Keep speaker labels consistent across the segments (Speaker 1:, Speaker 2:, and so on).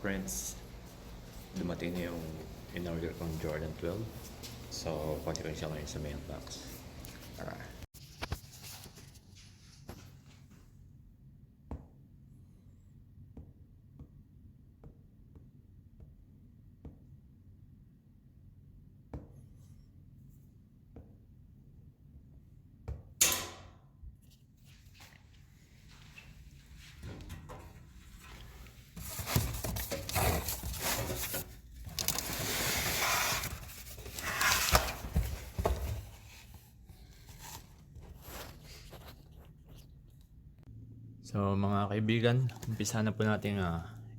Speaker 1: friends, dumating na yung in-order kong Jordan 12. So, kuha ko siya ngayon sa mailbox. Tara. So mga kaibigan, umpisa na po natin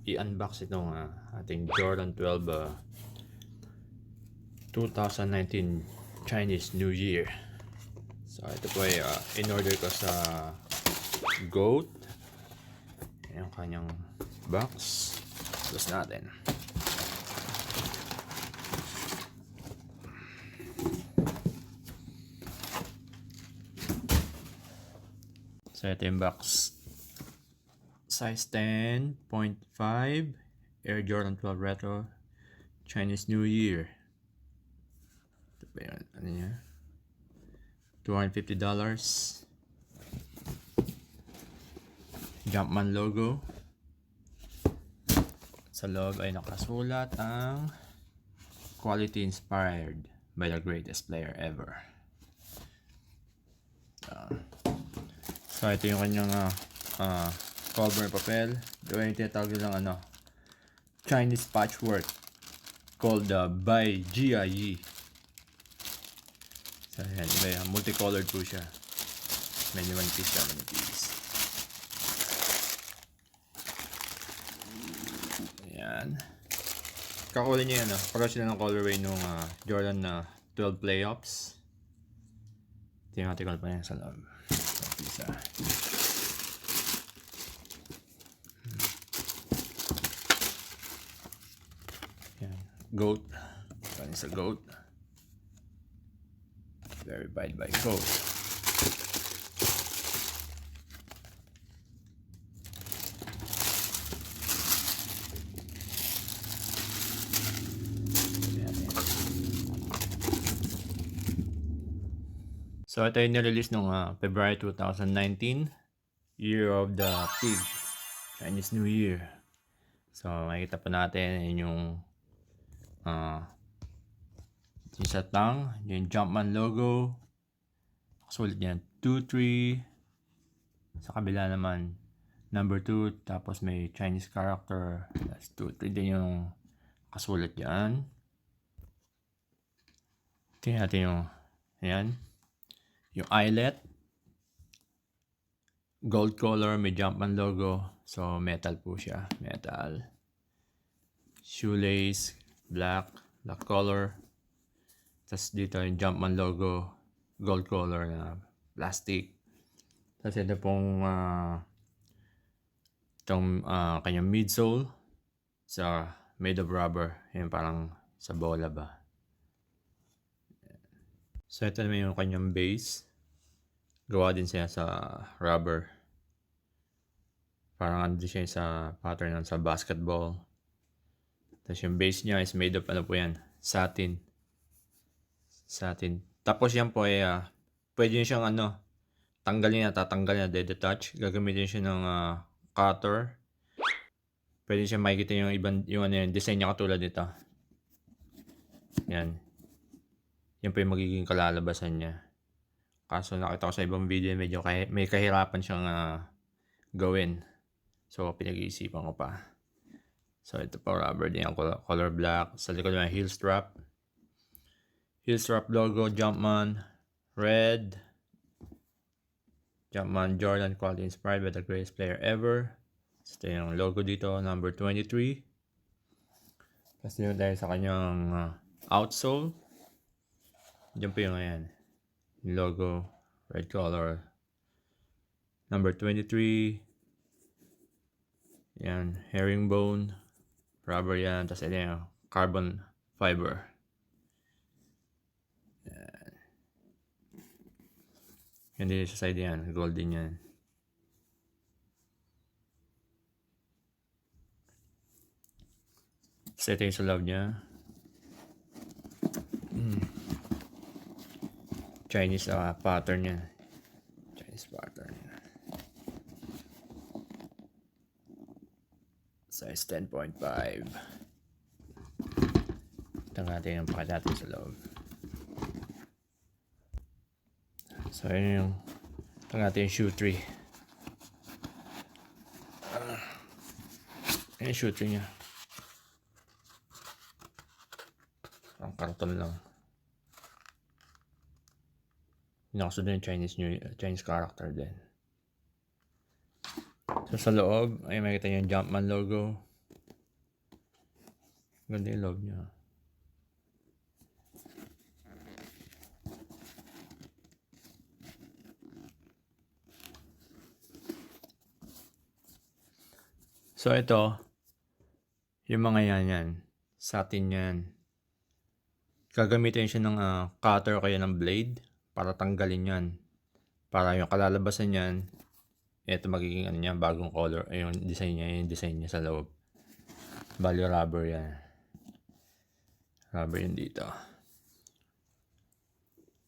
Speaker 1: i-unbox itong ating Jordan 12 2019 Chinese New Year. So ito po ay in-order ko sa Goat. Ayan yung kanyang box. Close natin. So ito yung box. Size 10.5 Air Jordan 12 Retro Chinese New Year. Ito ba yun? Ano niya? $250. Jumpman logo. Sa loob ay nakasulat ang quality inspired by the greatest player ever. So ito yung kanyang cover papel. Doon yung tinatawag lang Chinese patchwork called by GIE. So yan, may multicolored po siya. Many one piece na many piece. Ayan. Kakulay niya yan. Para sila ng colorway nung Jordan 12 playoffs. Tingnan ko pa yan sa loob. Isa. Goat. Ito sa Goat. Verified by Goat. So ito yung nirelease noong February 2019. Year of the Pig. Chinese New Year. So makikita pa natin yung yung satang, yung Jumpman logo. Sulit yan 2-3. Sa kabila naman number 2, tapos may Chinese character. That's 2-3 din yung kasulat yan. Tingnan natin yung ayan, yung eyelet, gold color, may Jumpman logo. So metal po siya, metal. Shoelace black color. Tapos dito yung Jumpman logo, gold color na plastic. Tapos ito pong itong kanyang midsole sa made of rubber. Yung parang sa bola ba. So ito naman yung kanyang base. Gawa din siya sa rubber. Parang ano siya sa pattern sa basketball. Tapos yung base niya is made of po yan, satin. Tapos yan po ay pwede nyo siyang tatanggalin na detach. Gagamitin siya ng cutter. Pwede siya makikita yung ibang yung design niya katulad nito. Yan. Yan po yung magiging kalalabasan niya. Kaso nakita ko sa ibang video medyo may kahirapan siyang gawin. So pinag-iisipan ko pa. So ito pa rubber din yung color black. Sa likod may heel strap. Heel strap logo, Jumpman, red. Jumpman Jordan quality inspired by the greatest player ever. Ito yung logo dito, number 23. Tapos dito tayo sa kanyang outsole. Diyan po yung ayan. Yung logo, red color. Number 23. Yan, herringbone. Rubber yan. Tapos ito yung carbon fiber. Yan. Yan din sa side yan. Gold din yan. So ito yung sa loob niya. Chinese pattern yan. Chinese pattern. Size 10.5. Ito natin yung pakit natin sa loob. So yun yung ito natin yung shoe tree. Ayan yung shoe tree niya. Ang karton lang. Nakasunod yung Chinese character din. So sa loob, ay makikita niyo yung Jumpman logo. Ganda yung loob niya. So ito, yung mga yan. Satin yan. Gagamitin siya ng cutter kaya ng blade para tanggalin yan. Para yung kalalabasan yan, ito magiging ano niya, bagong color. Yung design niya sa loob. Bali rubber yan. Rubber yun dito.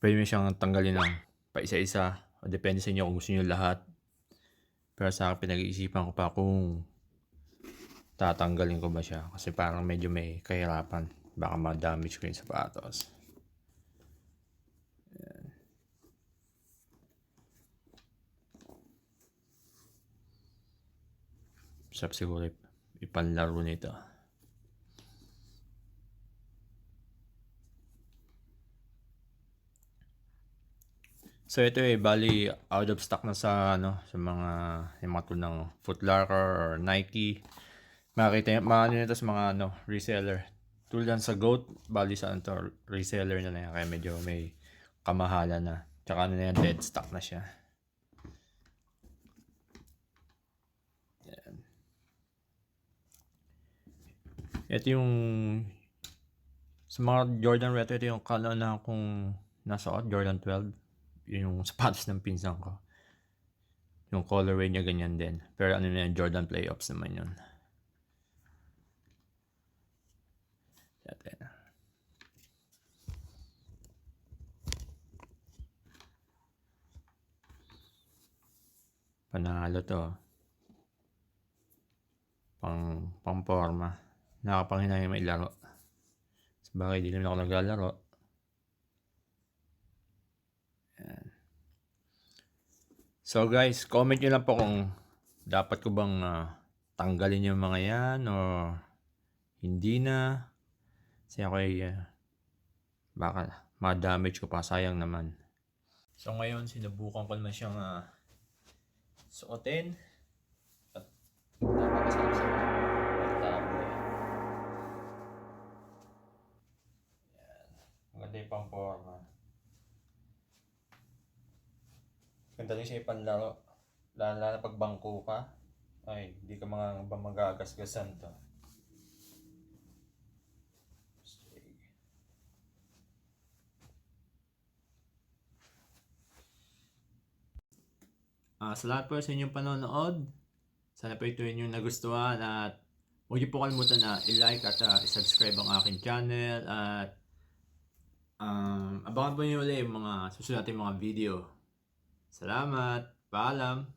Speaker 1: Pwede mo siyang tanggalin ng pa isa-isa. O depende sa inyo kung gusto niyo lahat. Pero sa akin pinag-iisipan ko pa kung tatanggalin ko ba siya. Kasi parang medyo may kahirapan. Baka ma-damage ko yung sapatos. Ayan. Sarap siguro ipanlaro nito. So ito bali out of stock na sa mga yung mga tulad ng Foot Locker or Nike. Makita nyo ito sa mga reseller. Tulad sa GOAT, bali sa reseller na yan. Kaya medyo may kamahalan na. Tsaka na yan, dead stock na siya. Yan. Ito yung sa mga Jordan Retro, ito yung na kung nasuot, Jordan 12. Yung sapatos ng pinsan ko. Yung colorway niya ganyan din. Pero ano na yan, Jordan Playoffs naman yun. Panalo to. Pang forma. Nakapanghinay may laro. Sabagay, di naman ako naglalaro. Yan. So guys, comment nyo lang po kung dapat ko bang tanggalin yung mga yan o hindi na. Kasi ako baka ma-damage ko pa, sayang naman. So ngayon, sinubukan ko naman siyang suotin. At napakasarap sa komportable. Yan. Maganda yung pang-forma. Ganda rin siya ipanlaro. Lalo na pag bangko ka. Ay, hindi ka magagasgasan to. Salamat po sa inyong panonood. Sana po ito inyong nagustuhan at huwag niyo po kalimutan na i-like at i-subscribe ang aking channel at abangan po niyo ulit yung mga susunod nating mga video. Salamat! Paalam!